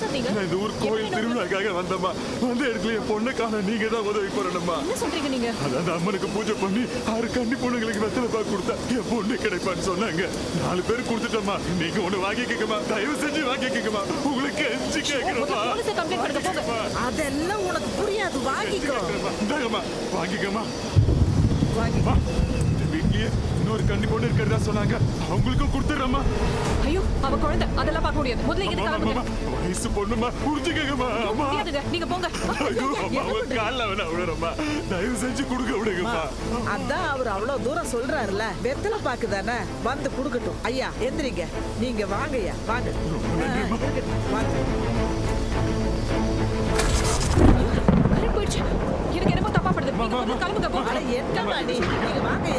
சொன்னீங்க? நான் இந்த ஊர் கோயில் திருவிழாக்காக வந்தம்மா. வந்த இடத்துல என் பொண்ணை காண நீங்க தான் உதவி பண்ணணும்மா. என்ன சொல்றீங்க நீங்க? அதான் அந்த அம்மனுக்கு பூஜை பண்ணி 6 கன்னி பொண்ணுங்களுக்கு வெத்தலை பாக்கு கொடுத்தா என் பொண்ணு கிடைப்பான்னு சொன்னாங்க. 4 பேர் கொடுத்துட்டோம்மா. நீங்க ஒண்ணு வாங்கிக்கமா, தயவு செஞ்சு வாங்கிக்கமா. உங்களுக்கு கெஞ்சி கேட்கிறோம்மா. போலீஸ் கம்ப்ளைண்ட் பண்ணுங்க போங்க. அதெல்லாம் உனக்கு புரியாது, வாங்கிக்கோ. இந்தாங்கம்மா, வாங்கிக்கமா. வாங்கிக்கோ. வீட்லயே இன்னொரு கன்னி பொண்ணு இருக்கிறதா சொன்னாங்க. அவங்களுக்கும் கொடுத்துறேம்மா. ஐயோ, அவ குழந்தை, அதெல்லாம் பார்க்க முடியாது. முதல்ல இங்க கிளம்புங்க. வயசு பொண்ணுமா, புரிஞ்சுக்கங்கம்மா. அம்மா, முடியாதுங்க, நீங்க போங்க. ஐயோ அம்மா, உங்க கால்ல வேணா விடுறம்மா. தயவு செஞ்சு கொடுக்க விடுங்கம்மா. அதான் அவர் அவ்வளவு தூரம் சொல்றாருல, வெத்தலை பாக்குதானே வந்து குடுக்கட்டும். ஐயா எந்திரிங்க, நீங்க வாங்கய்யா, வாங்க. இருக்கட்டும், வாங்க. கரண்ட் போயிடுச்சு. எனக்கு என்னமோ தப்பா படுது. நீங்க முதல்ல கிளம்புங்க, போங்க. அட என்னம்மா நீங்க வாங்கய்யா.